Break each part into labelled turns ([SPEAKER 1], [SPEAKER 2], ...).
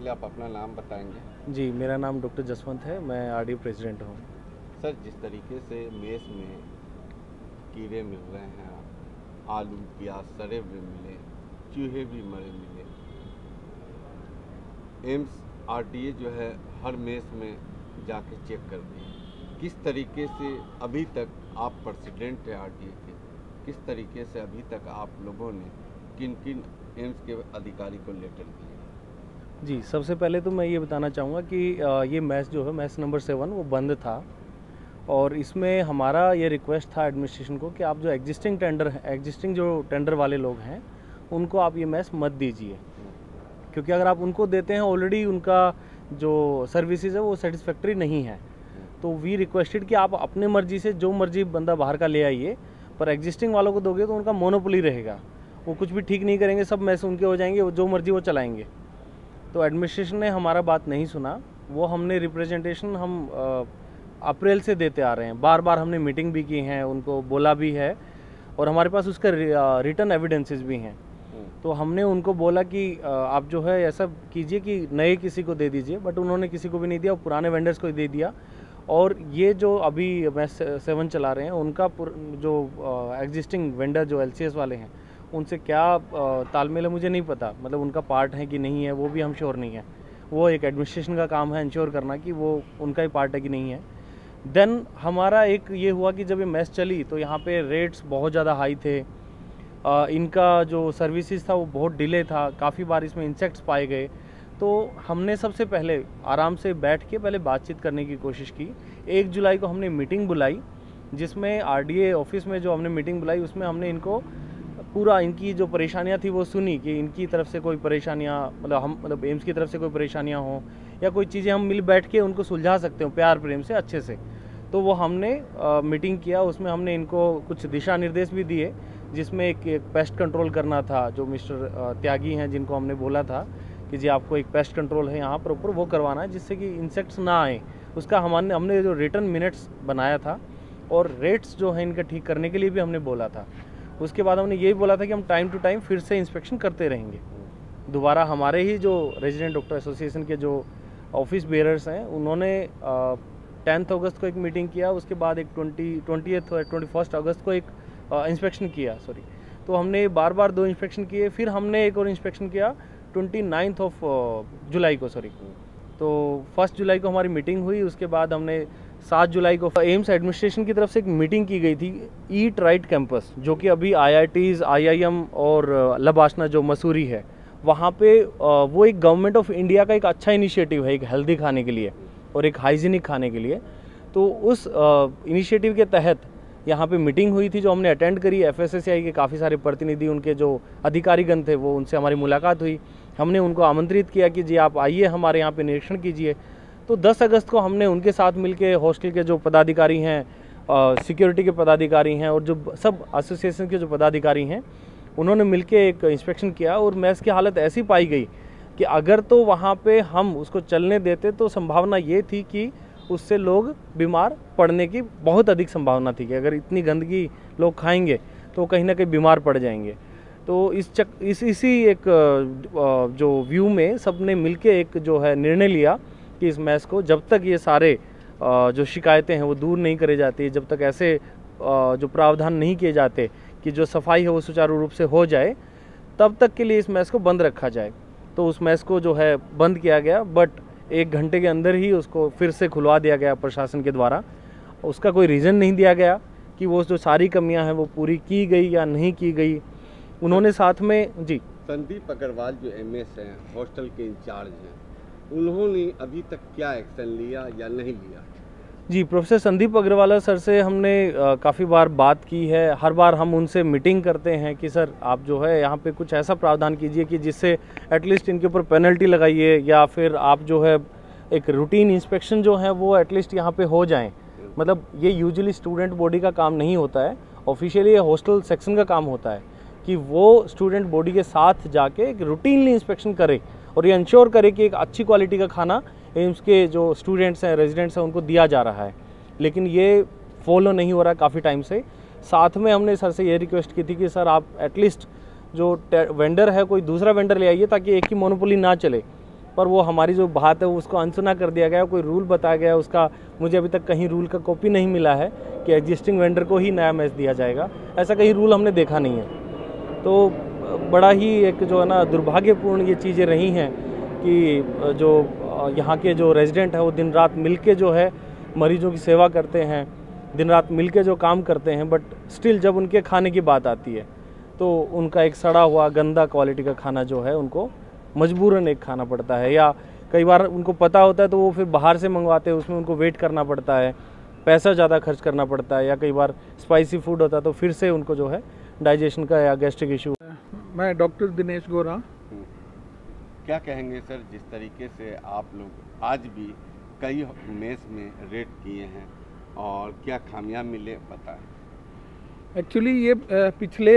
[SPEAKER 1] पहले आप अपना नाम बताएंगे।
[SPEAKER 2] जी, मेरा नाम डॉक्टर जसवंत है, मैं आरडी प्रेसिडेंट हूँ।
[SPEAKER 1] सर, जिस तरीके से मेस में कीड़े मिल रहे हैं, आलू प्याज सड़े हुए मिले, चूहे भी मरे मिले, एम्स आरडीए जो है हर मेस में जाके चेक कर दी, किस तरीके से अभी तक आप प्रेसिडेंट हैं आरडीए के, किस तरीके से अभी तक आप लोगों ने किन किन एम्स के अधिकारी को लेटर दिए?
[SPEAKER 2] जी, सबसे पहले तो मैं ये बताना चाहूँगा कि ये मैच जो है मैच नंबर 7 वो बंद था और इसमें हमारा ये रिक्वेस्ट था एडमिनिस्ट्रेशन को कि आप जो एग्जिस्टिंग जो टेंडर वाले लोग हैं उनको आप ये मैच मत दीजिए, क्योंकि अगर आप उनको देते हैं ऑलरेडी उनका जो सर्विसेज है वो सेटिस्फैक्ट्री नहीं है। तो वी रिक्वेस्टेड कि आप अपने मर्जी से जो मर्जी बंदा बाहर का ले आइए, पर एग्जिस्टिंग वालों को दोगे तो उनका मोनोपोली रहेगा, वो कुछ भी ठीक नहीं करेंगे, सब मैच उनके हो जाएंगे, जो मर्जी वो चलाएंगे। तो एडमिनिस्ट्रेशन ने हमारा बात नहीं सुना, वो हमने रिप्रेजेंटेशन हम अप्रैल से देते आ रहे हैं, बार बार हमने मीटिंग भी की है, उनको बोला भी है और हमारे पास उसका रिटर्न एविडेंसेस भी हैं। तो हमने उनको बोला कि आप जो है ऐसा कीजिए कि नए किसी को दे दीजिए, बट उन्होंने किसी को भी नहीं दिया, पुराने वेंडर्स को दे दिया। और ये जो अभी मैच 7 चला रहे हैं उनका जो एग्जिस्टिंग वेंडर जो LCS वाले हैं उनसे क्या तालमेल है मुझे नहीं पता, मतलब उनका पार्ट है कि नहीं है वो भी हम श्योर नहीं है। वो एक एडमिनिस्ट्रेशन का काम है इंश्योर करना कि वो उनका ही पार्ट है कि नहीं है। देन हमारा एक ये हुआ कि जब ये मैच चली तो यहाँ पे रेट्स बहुत ज़्यादा हाई थे, इनका जो सर्विसेज था वो बहुत डिले था, काफ़ी बार इसमें इंसेक्ट्स पाए गए। तो हमने सबसे पहले आराम से बैठ के पहले बातचीत करने की कोशिश की। 1 जुलाई को हमने मीटिंग बुलाई, जिसमें RDA ऑफिस में जो हमने मीटिंग बुलाई उसमें हमने इनको पूरा इनकी जो परेशानियां थी वो सुनी कि इनकी तरफ से कोई परेशानियां, मतलब एम्स की तरफ से कोई परेशानियां हों या कोई चीज़ें हम मिल बैठ के उनको सुलझा सकते हो प्यार प्रेम से अच्छे से। तो वो हमने मीटिंग किया, उसमें हमने इनको कुछ दिशा निर्देश भी दिए, जिसमें एक पेस्ट कंट्रोल करना था, जो मिस्टर त्यागी हैं जिनको हमने बोला था कि जी आपको एक पेस्ट कंट्रोल है यहाँ पर ऊपर वो करवाना है जिससे कि इंसेक्ट्स ना आए। उसका हमने जो रिटर्न मिनट्स बनाया था और रेट्स जो है इनका ठीक करने के लिए भी हमने बोला था। उसके बाद हमने यही बोला था कि हम टाइम टू टाइम फिर से इंस्पेक्शन करते रहेंगे। दोबारा हमारे ही जो रेजिडेंट डॉक्टर एसोसिएशन के जो ऑफिस बेयरर्स हैं उन्होंने 10 अगस्त को एक मीटिंग किया, उसके बाद एक 21 अगस्त को एक इंस्पेक्शन किया, तो हमने बार बार 2 इंस्पेक्शन किए, फिर हमने एक और इंस्पेक्शन किया 29 जुलाई को तो 1 जुलाई को हमारी मीटिंग हुई। उसके बाद हमने 7 जुलाई को एम्स एडमिनिस्ट्रेशन की तरफ से एक मीटिंग की गई थी ईट राइट कैंपस, जो कि अभी IITs, IIM और लबाशना जो मसूरी है वहाँ पे वो एक गवर्नमेंट ऑफ इंडिया का एक अच्छा इनिशिएटिव है एक हेल्दी खाने के लिए और एक हाइजीनिक खाने के लिए। तो उस इनिशिएटिव के तहत यहाँ पे मीटिंग हुई थी जो हमने अटेंड करी। FSSAI के काफ़ी सारे प्रतिनिधि, उनके जो अधिकारीगण थे वो, उनसे हमारी मुलाकात हुई। हमने उनको आमंत्रित किया कि जी आप आइए हमारे यहाँ पे निरीक्षण कीजिए। तो 10 अगस्त को हमने उनके साथ मिलके हॉस्टल के जो पदाधिकारी हैं, सिक्योरिटी के पदाधिकारी हैं और जो सब एसोसिएशन के जो पदाधिकारी हैं उन्होंने मिलके एक इंस्पेक्शन किया और मैच की हालत ऐसी पाई गई कि अगर तो वहाँ पे हम उसको चलने देते तो संभावना ये थी कि उससे लोग बीमार पड़ने की बहुत अधिक संभावना थी कि अगर इतनी गंदगी लोग खाएंगे तो कहीं ना कहीं बीमार पड़ जाएंगे। तो इसी एक जो व्यू में सबने मिलके एक जो है निर्णय लिया कि इस मैच को जब तक ये सारे जो शिकायतें हैं वो दूर नहीं करे जाती, जब तक ऐसे जो प्रावधान नहीं किए जाते कि जो सफाई है वो सुचारू रूप से हो जाए, तब तक के लिए इस मैच को बंद रखा जाए। तो उस मैच को जो है बंद किया गया, बट 1 घंटे के अंदर ही उसको फिर से खुलवा दिया गया प्रशासन के द्वारा। उसका कोई रीज़न नहीं दिया गया कि वो जो सारी कमियां हैं वो पूरी की गई या नहीं की गई। उन्होंने साथ में जी
[SPEAKER 1] संदीप अग्रवाल जो MS हैं, हॉस्टल के इंचार्ज हैं, उन्होंने अभी तक क्या एक्शन लिया या नहीं लिया?
[SPEAKER 2] जी, प्रोफेसर संदीप अग्रवाल सर से हमने काफ़ी बार बात की है। हर बार हम उनसे मीटिंग करते हैं कि सर आप जो है यहाँ पे कुछ ऐसा प्रावधान कीजिए कि जिससे एटलीस्ट इनके ऊपर पेनल्टी लगाइए, या फिर आप जो है एक रूटीन इंस्पेक्शन जो है वो एटलीस्ट यहाँ पे हो जाएं। मतलब ये यूजुअली स्टूडेंट बॉडी का काम नहीं होता है, ऑफिशियली ये हॉस्टल सेक्शन का काम होता है कि वो स्टूडेंट बॉडी के साथ जाके एक रूटीनली इंस्पेक्शन करे और ये इंश्योर करे कि एक अच्छी क्वालिटी का खाना एम्स के जो स्टूडेंट्स हैं, रेजिडेंट्स हैं, उनको दिया जा रहा है। लेकिन ये फॉलो नहीं हो रहा काफ़ी टाइम से। साथ में हमने सर से ये रिक्वेस्ट की थी कि सर आप एटलीस्ट जो वेंडर है कोई दूसरा वेंडर ले आइए ताकि एक ही मोनोपोली ना चले। पर वो हमारी जो बात है उसको अनसुना कर दिया गया, कोई रूल बताया गया उसका मुझे अभी तक कहीं रूल का कॉपी नहीं मिला है कि एग्जिस्टिंग वेंडर को ही नया मैच दिया जाएगा, ऐसा कहीं रूल हमने देखा नहीं है। तो बड़ा ही एक जो है ना दुर्भाग्यपूर्ण ये चीज़ें रही हैं कि जो यहाँ के जो रेजिडेंट हैं वो दिन रात मिल के जो है मरीजों की सेवा करते हैं, दिन रात मिल के जो काम करते हैं, बट स्टिल जब उनके खाने की बात आती है तो उनका एक सड़ा हुआ गंदा क्वालिटी का खाना जो है उनको मजबूरन एक खाना पड़ता है, या कई बार उनको पता होता है तो वो फिर बाहर से मंगवाते हैं, उसमें उनको वेट करना पड़ता है, पैसा ज़्यादा खर्च करना पड़ता है, या कई बार स्पाइसी फूड होता है तो फिर से उनको जो है डाइजेशन का या गैस्ट्रिक इशू।
[SPEAKER 3] मैं डॉक्टर दिनेश गोरा।
[SPEAKER 1] क्या कहेंगे सर, जिस तरीके से आप लोग आज भी कई मेस में रेड किए हैं और क्या खामियां मिले बताएं।
[SPEAKER 3] एक्चुअली ये पिछले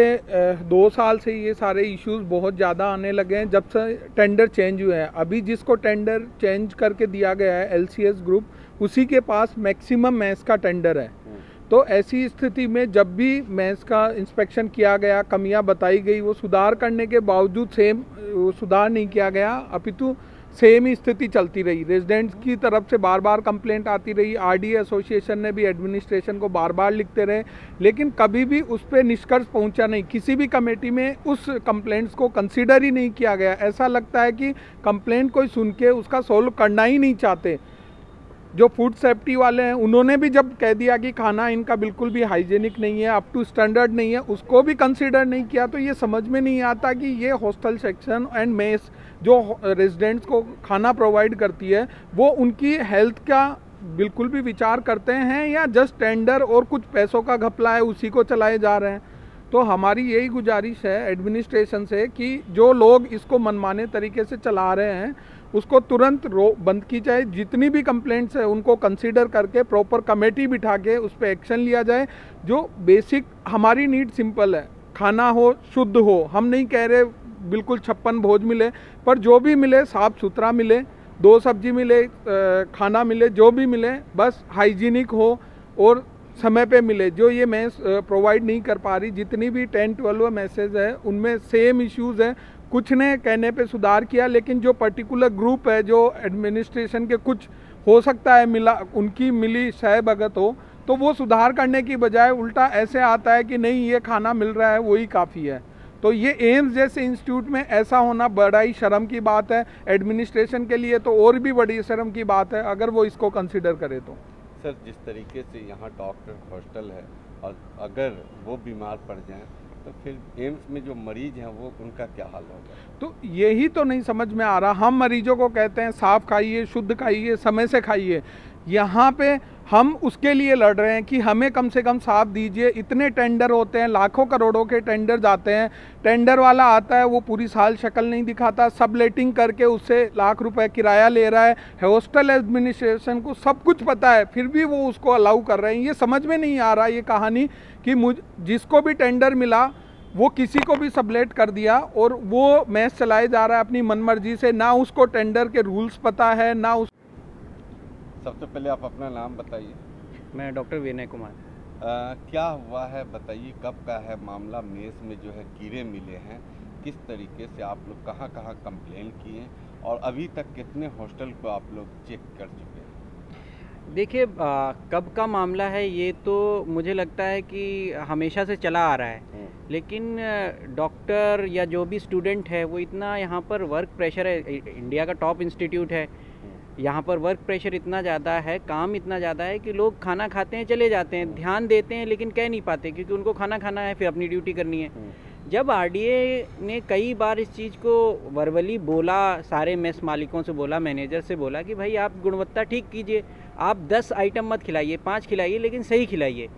[SPEAKER 3] 2 साल से ये सारे इश्यूज बहुत ज़्यादा आने लगे हैं जब से टेंडर चेंज हुए हैं। अभी जिसको टेंडर चेंज करके दिया गया है LCS ग्रुप, उसी के पास मैक्सिमम मैस का टेंडर है। तो ऐसी स्थिति में जब भी मैस का इंस्पेक्शन किया गया, कमियां बताई गई, वो सुधार करने के बावजूद सुधार नहीं किया गया, अपितु सेम ही स्थिति चलती रही। रेजिडेंट्स की तरफ से बार बार कंप्लेंट आती रही, RDA एसोसिएशन ने भी एडमिनिस्ट्रेशन को बार बार लिखते रहे, लेकिन कभी भी उस पर निष्कर्ष पहुंचा नहीं। किसी भी कमेटी में उस कंप्लेंट्स को कंसीडर ही नहीं किया गया। ऐसा लगता है कि कंप्लेंट कोई सुन के उसका सोल्व करना ही नहीं चाहते। जो फूड सेफ्टी वाले हैं उन्होंने भी जब कह दिया कि खाना इनका बिल्कुल भी हाइजेनिक नहीं है, अप टू स्टैंडर्ड नहीं है, उसको भी कंसीडर नहीं किया। तो ये समझ में नहीं आता कि ये हॉस्टल सेक्शन एंड मेस जो रेजिडेंट्स को खाना प्रोवाइड करती है वो उनकी हेल्थ का बिल्कुल भी विचार करते हैं या जस्ट टेंडर और कुछ पैसों का घपला है उसी को चलाए जा रहे हैं। तो हमारी यही गुजारिश है एडमिनिस्ट्रेशन से कि जो लोग इसको मनमाने तरीके से चला रहे हैं उसको तुरंत बंद की जाए। जितनी भी कंप्लेंट्स है उनको कंसीडर करके प्रॉपर कमेटी बिठा के उस पर एक्शन लिया जाए। जो बेसिक हमारी नीड सिंपल है, खाना हो, शुद्ध हो। हम नहीं कह रहे बिल्कुल 56 भोज मिले, पर जो भी मिले साफ सुथरा मिले, 2 सब्जी मिले, खाना मिले, जो भी मिले बस हाइजीनिक हो और समय पे मिले। जो ये मेस प्रोवाइड नहीं कर पा रही, जितनी भी 10-12 मैसेज है उनमें सेम इश्यूज है। कुछ ने कहने पे सुधार किया, लेकिन जो पर्टिकुलर ग्रुप है जो एडमिनिस्ट्रेशन के कुछ हो सकता है उनकी मिली शय भगत हो, तो वो सुधार करने की बजाय उल्टा ऐसे आता है कि नहीं ये खाना मिल रहा है वही काफ़ी है। तो ये एम्स जैसे इंस्टीट्यूट में ऐसा होना बड़ा ही शर्म की बात है। एडमिनिस्ट्रेशन के लिए तो और भी बड़ी शर्म की बात है अगर वो इसको कंसिडर करे तो।
[SPEAKER 1] सर, जिस तरीके से यहाँ डॉक्टर हॉस्टल है और अगर वो बीमार पड़ जाएं तो फिर एम्स में जो मरीज हैं वो उनका क्या हाल होगा?
[SPEAKER 3] तो यही तो नहीं समझ में आ रहा। हम मरीजों को कहते हैं साफ खाइए, शुद्ध खाइए, समय से खाइए। यहाँ पे हम उसके लिए लड़ रहे हैं कि हमें कम से कम साफ दीजिए। इतने टेंडर होते हैं, लाखों करोड़ों के टेंडर जाते हैं, टेंडर वाला आता है वो पूरी साल शक्ल नहीं दिखाता, सबलेटिंग करके उससे लाख रुपए किराया ले रहा है। हॉस्टल एडमिनिस्ट्रेशन को सब कुछ पता है फिर भी वो उसको अलाउ कर रहे हैं। ये समझ में नहीं आ रहा ये कहानी कि जिसको भी टेंडर मिला वो किसी को भी सबलेट कर दिया और वो मैच चलाए जा रहा है अपनी मनमर्जी से। ना उसको टेंडर के रूल्स पता है ना उस।
[SPEAKER 1] सबसे पहले आप अपना नाम बताइए।
[SPEAKER 4] मैं डॉक्टर विनय कुमार।
[SPEAKER 1] क्या हुआ है बताइए, कब का है मामला? मेस में जो है कीड़े मिले हैं, किस तरीके से आप लोग कहाँ कहाँ कंप्लेन किए और अभी तक कितने हॉस्टल को आप लोग चेक कर चुके हैं?
[SPEAKER 4] देखिए, कब का मामला है ये तो मुझे लगता है कि हमेशा से चला आ रहा है, लेकिन डॉक्टर या जो भी स्टूडेंट है वो इतना यहाँ पर वर्क प्रेशर है। इंडिया का टॉप इंस्टीट्यूट है, यहाँ पर वर्क प्रेशर इतना ज़्यादा है, काम इतना ज़्यादा है कि लोग खाना खाते हैं चले जाते हैं, ध्यान देते हैं लेकिन कह नहीं पाते क्योंकि उनको खाना खाना है, फिर अपनी ड्यूटी करनी है। जब RDA ने कई बार इस चीज़ को वर्बली बोला, सारे मेस मालिकों से बोला, मैनेजर से बोला कि भाई आप गुणवत्ता ठीक कीजिए, आप 10 आइटम मत खिलाइए, 5 खिलाइए लेकिन सही खिलाइए।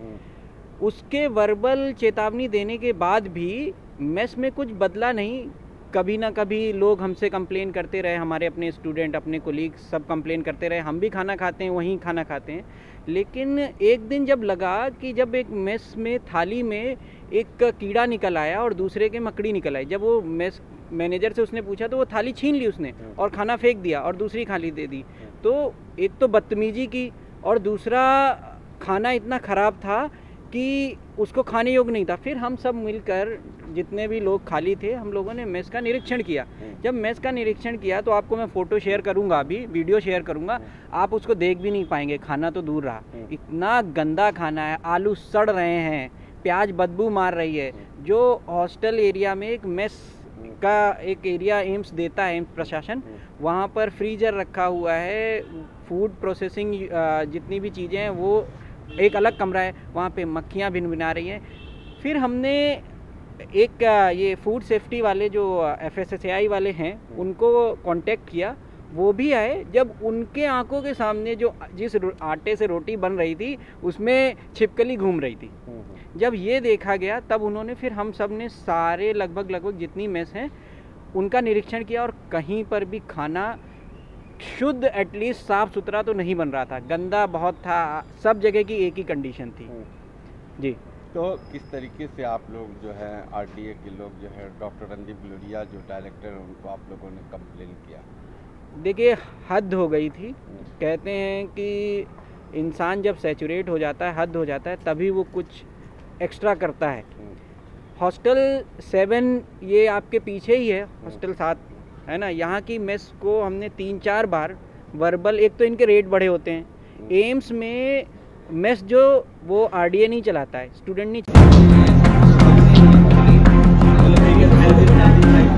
[SPEAKER 4] उसके वर्बल चेतावनी देने के बाद भी मेस में कुछ बदला नहीं। कभी ना कभी लोग हमसे कंप्लेन करते रहे, हमारे अपने स्टूडेंट, अपने कोलीग्स सब कंप्लेन करते रहे, हम भी खाना खाते हैं वहीं खाना खाते हैं। लेकिन एक दिन जब लगा कि जब एक मेस में थाली में एक कीड़ा निकल आया और दूसरे के मकड़ी निकल आई, जब वो मेस मैनेजर से उसने पूछा तो वो थाली छीन ली उसने और खाना फेंक दिया और दूसरी थाली दे दी। तो एक तो बदतमीजी की और दूसरा खाना इतना ख़राब था कि उसको खाने योग्य नहीं था। फिर हम सब मिलकर, जितने भी लोग खाली थे, हम लोगों ने मेस का निरीक्षण किया। जब मेस का निरीक्षण किया तो आपको मैं फ़ोटो शेयर करूंगा, अभी वीडियो शेयर करूंगा, आप उसको देख भी नहीं पाएंगे, खाना तो दूर रहा। इतना गंदा खाना है, आलू सड़ रहे हैं, प्याज बदबू मार रही है। जो हॉस्टल एरिया में एक मेस का एक एरिया एम्स देता है, एम्स प्रशासन, वहाँ पर फ्रीजर रखा हुआ है, फूड प्रोसेसिंग जितनी भी चीज़ें हैं वो एक अलग कमरा है, वहाँ पे मक्खियाँ भिनभिना रही हैं। फिर हमने एक ये फूड सेफ्टी वाले जो FSSAI वाले हैं उनको कांटेक्ट किया, वो भी आए। जब उनके आंखों के सामने जो जिस आटे से रोटी बन रही थी उसमें छिपकली घूम रही थी, जब ये देखा गया तब उन्होंने, फिर हम सब ने सारे लगभग जितनी मेस हैं उनका निरीक्षण किया और कहीं पर भी खाना शुद्ध, एटलीस्ट साफ़ सुथरा तो नहीं बन रहा था, गंदा बहुत था। सब जगह की एक ही कंडीशन थी जी।
[SPEAKER 1] तो किस तरीके से आप लोग जो है RDA के लोग जो है, डॉक्टर रणदीप गुलेरिया जो डायरेक्टर हैं, उनको आप लोगों ने कंप्लेन किया?
[SPEAKER 4] देखिए, हद हो गई थी। कहते हैं कि इंसान जब सैचुरेट हो जाता है, हद हो जाता है, तभी वो कुछ एक्स्ट्रा करता है। हॉस्टल 7 ये आपके पीछे ही है, हॉस्टल 7 है ना, यहाँ की मेस को हमने 3-4 बार वर्बल, एक तो इनके रेट बड़े होते हैं। एम्स में मेस जो वो RDA नहीं चलाता है, स्टूडेंट नहीं चलाता है।